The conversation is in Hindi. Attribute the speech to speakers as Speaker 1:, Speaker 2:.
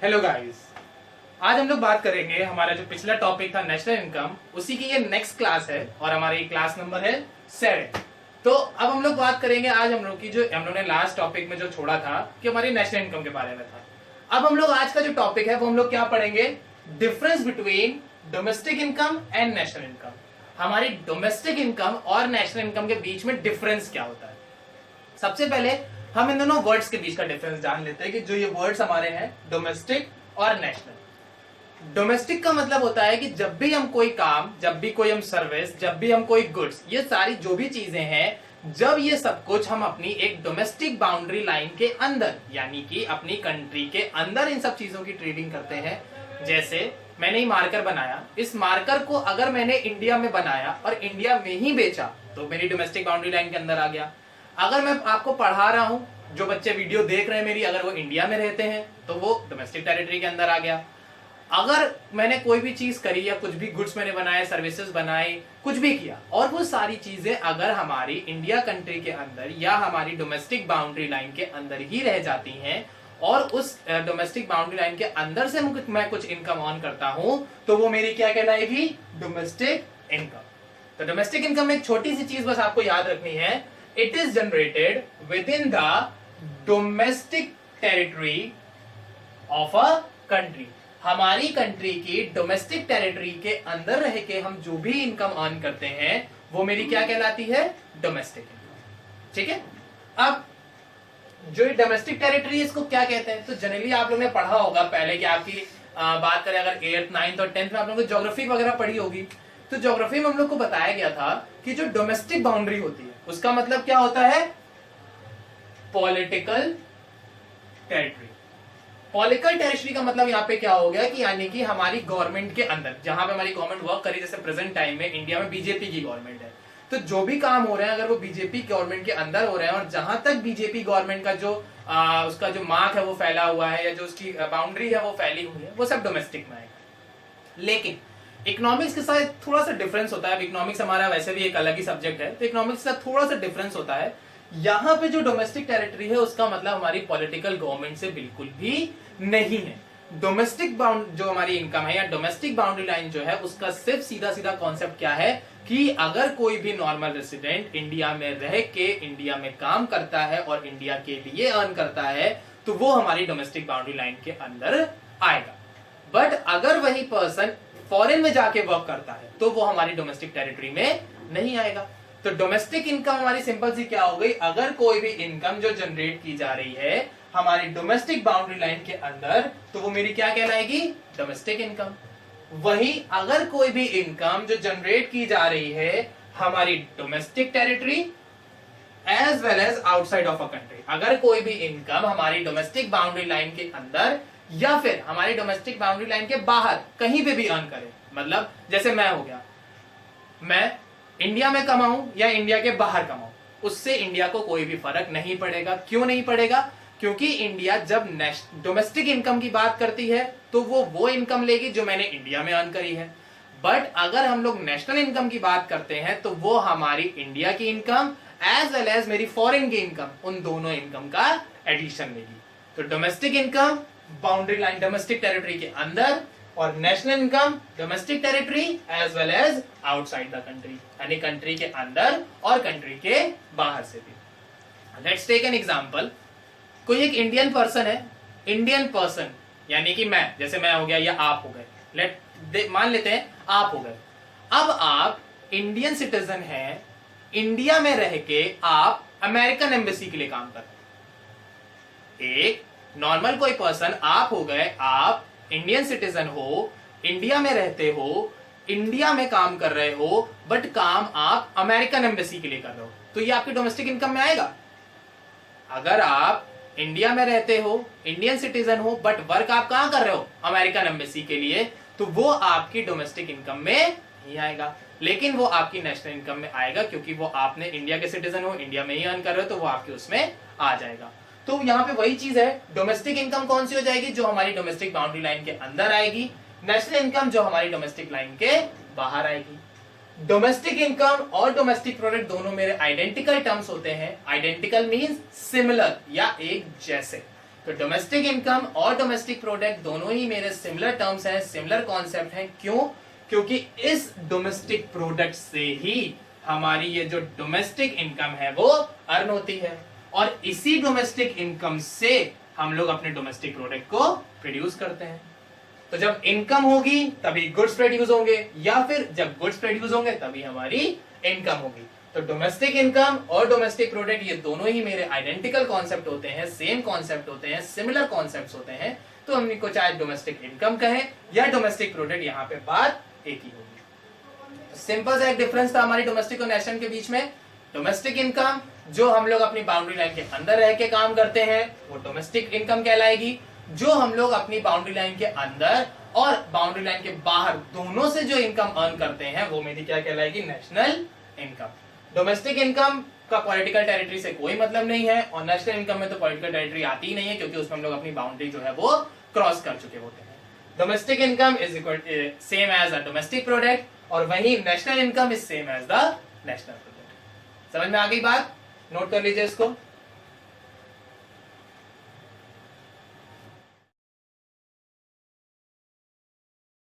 Speaker 1: हेलो गाइस, आज हम लोग बात करेंगे। हमारा जो पिछला टॉपिक था नेशनल इनकम, उसी की ये नेक्स्ट क्लास है और हमारी क्लास नंबर है 7। तो अब हम लोग बात करेंगे आज हम लोग की जो हम लोग ने लास्ट टॉपिक में जो छोड़ा था कि हमारी नेशनल इनकम के बारे में था। अब हम लोग आज का जो टॉपिक है वो हम लोग क्या पढ़ेंगे, difference between domestic income and national income. हमारी डोमेस्टिक इनकम और नेशनल इनकम के बीच में डिफरेंस क्या होता है। सबसे पहले हम इन दोनों वर्ड्स के बीच का डिफरेंस जान लेते हैं कि जो ये वर्ड्स हमारे हैं डोमेस्टिक और नेशनल। डोमेस्टिक का मतलब होता है कि जब भी हम कोई काम, जब भी कोई हम सर्विस, जब भी हम कोई गुड्स, ये सारी जो भी चीजें हैं, जब ये सब कुछ हम अपनी एक डोमेस्टिक बाउंड्री लाइन के अंदर यानी कि अपनी कंट्री के अंदर इन सब चीजों की ट्रेडिंग करते हैं। जैसे मैंने ये मार्कर बनाया, इस मार्कर को अगर मैंने इंडिया में बनाया और इंडिया में ही बेचा तो मेरी डोमेस्टिक बाउंड्री लाइन के अंदर आ गया। अगर मैं आपको पढ़ा रहा हूं, जो बच्चे वीडियो देख रहे हैं मेरी, अगर वो इंडिया में रहते हैं तो वो डोमेस्टिक टेरिटरी के अंदर आ गया। अगर मैंने कोई भी चीज करी या कुछ भी गुड्स मैंने बनाए, सर्विसेज बनाई, कुछ भी किया और वो सारी चीजें अगर हमारी इंडिया कंट्री के अंदर या हमारी डोमेस्टिक बाउंड्री लाइन के अंदर ही रह जाती हैं और उस डोमेस्टिक बाउंड्री लाइन के अंदर से मैं कुछ इनकम ऑन करता हूं तो वो मेरी क्या कहलाएगी, डोमेस्टिक इनकम। तो डोमेस्टिक इनकम में एक छोटी सी चीज बस आपको याद रखनी है, it is generated within the domestic territory of a country। हमारी कंट्री की डोमेस्टिक टेरिटरी के अंदर रह के हम जो भी इनकम अर्न करते हैं वो मेरी क्या कहलाती है, डोमेस्टिक इनकम। ठीक है। अब जो डोमेस्टिक टेरिटरी इसको क्या कहते हैं, तो जनरली आप लोगों ने पढ़ा होगा पहले कि आपकी बात करें अगर 8th 9th और 10th में आप लोगों ने ज्योग्राफी वगैरह पढ़ी होगी, तो ज्योग्राफी में हम लोग को बताया गया था कि जो डोमेस्टिक बाउंड्री होती है उसका मतलब क्या होता है, पॉलिटिकल टेरिटरी। पॉलिटिकल टेरिटरी का मतलब यहाँ पे क्या हो गया कि यानी कि हमारी गवर्नमेंट के अंदर, जहां पे हमारी गवर्नमेंट वर्क करी, जैसे प्रेजेंट टाइम में इंडिया में बीजेपी की गवर्नमेंट है, तो जो भी काम हो रहे हैं अगर वो बीजेपी गवर्नमेंट के अंदर हो रहे हैं और जहां तक बीजेपी गवर्नमेंट का जो उसका जो मार्क है वो फैला हुआ है या जो उसकी बाउंड्री है वो फैली हुई है, वो सब डोमेस्टिक में आएगा। लेकिन इकोनॉमिक्स के साथ थोड़ा सा डिफरेंस होता है। इकोनॉमिक्स हमारा वैसे भी एक अलग ही सब्जेक्ट है, तो इकोनॉमिक्स के साथ थोड़ा सा डिफरेंस होता है। यहाँ पे जो डोमेस्टिक टेरिटरी है उसका मतलब हमारी पॉलिटिकल गवर्नमेंट से बिल्कुल भी नहीं है। डोमेस्टिक जो हमारी इनकम है या डोमेस्टिक बाउंड्री लाइन जो है उसका सिर्फ सीधा सीधा कॉन्सेप्ट क्या है कि अगर कोई भी नॉर्मल रेसिडेंट इंडिया में रह के इंडिया में काम करता है और इंडिया के लिए अर्न करता है तो वो हमारी डोमेस्टिक बाउंड्री लाइन के अंदर आएगा। बट अगर वही पर्सन फॉरेन में जाके वर्क करता है तो वो हमारी डोमेस्टिक टेरिटरी में नहीं आएगा। तो डोमेस्टिक इनकम हमारी सिंपल सी क्या हो गई, अगर कोई भी इनकम जो जनरेट की जा रही है हमारी डोमेस्टिक बाउंड्री लाइन के अंदर तो वो मेरी क्या कहलाएगी, डोमेस्टिक इनकम। वही अगर कोई भी इनकम जो जनरेट की जा रही है हमारी domestic territory as well as outside of a country, अगर कोई भी इनकम हमारी डोमेस्टिक बाउंड्री लाइन के अंदर या फिर हमारी डोमेस्टिक बाउंड्री लाइन के बाहर कहीं पे भी अर्न करे, मतलब जैसे मैं हो गया, मैं इंडिया में कमाऊं या इंडिया के बाहर कमाऊं, उससे इंडिया को कोई भी फर्क नहीं पड़ेगा। क्यों नहीं पड़ेगा, क्योंकि इंडिया जब डोमेस्टिक इनकम की बात करती है तो वो इनकम लेगी जो मैंने इंडिया में अर्न करी है। बट अगर हम लोग नेशनल इनकम की बात करते हैं तो वो हमारी इंडिया की इनकम एज वेल एज मेरी फॉरेन की इनकम, उन दोनों इनकम का एडिशन लेगी। तो domestic income boundary line domestic territory के अंदर और national income domestic territory as well as outside the country, यानी कंट्री के अंदर और कंट्री के बाहर से भी। Let's take an example. कोई एक इंडियन पर्सन है, इंडियन पर्सन यानी कि मैं, जैसे मैं हो गया या आप हो गए, मान लेते हैं आप हो गए। अब आप इंडियन सिटीजन हैं, इंडिया में रह के आप अमेरिकन एम्बेसी के लिए काम कर रहे हैं। एक नॉर्मल कोई पर्सन आप हो गए, आप इंडियन सिटीजन हो, इंडिया में रहते हो, इंडिया में काम कर रहे हो, बट काम आप अमेरिकन एम्बेसी के लिए कर रहे हो, तो ये आपकी डोमेस्टिक इनकम में आएगा। अगर आप इंडिया में रहते हो, इंडियन सिटीजन हो, बट वर्क आप कहां कर रहे हो, अमेरिकन एम्बेसी के लिए, तो वो आपकी डोमेस्टिक इनकम में नहीं आएगा। लेकिन वो आपकी नेशनल इनकम में आएगा क्योंकि वो आपने इंडिया के सिटीजन हो, इंडिया में ही अर्न कर रहे हो, तो वो आपके उसमें आ जाएगा। तो यहाँ पे वही चीज है, डोमेस्टिक इनकम कौन सी हो जाएगी, जो हमारी डोमेस्टिक बाउंड्री लाइन के अंदर आएगी, नेशनल इनकम जो हमारी डोमेस्टिक लाइन के बाहर आएगी। डोमेस्टिक इनकम और डोमेस्टिक प्रोडक्ट दोनों मेरे आइडेंटिकल टर्म्स होते हैं। आइडेंटिकल मींस सिमिलर या एक जैसे, तो डोमेस्टिक इनकम और डोमेस्टिक प्रोडक्ट दोनों ही मेरे सिमिलर टर्म्स हैं, सिमिलर कॉन्सेप्ट हैं। क्यों? क्योंकि इस डोमेस्टिक प्रोडक्ट से ही हमारी ये जो डोमेस्टिक इनकम है वो अर्न होती है, और इसी डोमेस्टिक इनकम से हम लोग अपने डोमेस्टिक प्रोडक्ट को प्रोड्यूस करते हैं। तो जब इनकम होगी तभी गुड्स प्रोड्यूस होंगे, या फिर जब गुड्स प्रोड्यूस होंगे तभी हमारी इनकम होगी। तो डोमेस्टिक इनकम और डोमेस्टिक प्रोडक्ट ये दोनों ही मेरे आइडेंटिकल कॉन्सेप्ट होते हैं, सेम कॉन्सेप्ट होते हैं, सिमिलर कॉन्सेप्ट्स होते हैं। तो हम इनको चाहे डोमेस्टिक इनकम कहें या डोमेस्टिक प्रोडक्ट, यहाँ पे बात एक ही होगी। सिंपल सा एक डिफरेंस था हमारी डोमेस्टिक और नेशनल के बीच में। डोमेस्टिक इनकम जो हम लोग अपनी बाउंड्री लाइन के अंदर रह के काम करते हैं वो डोमेस्टिक इनकम कहलाएगी। जो हम लोग अपनी बाउंड्री लाइन के अंदर और बाउंड्री लाइन के बाहर दोनों से जो इनकम अर्न करते हैं वो मेरी क्या कहलाएगी? National income. डोमेस्टिक इनकम का पॉलिटिकल टेरिटरी से कोई मतलब नहीं है, और नेशनल इनकम में तो पॉलिटिकल टेरिटरी आती ही नहीं है, क्योंकि उसमें हम लोग अपनी बाउंड्री जो है वो क्रॉस कर चुके होते हैं। Domestic income is equal same as a domestic product, और वही national income is same as the national product. समझ में आ गई बात? नोट कर लीजिए इसको।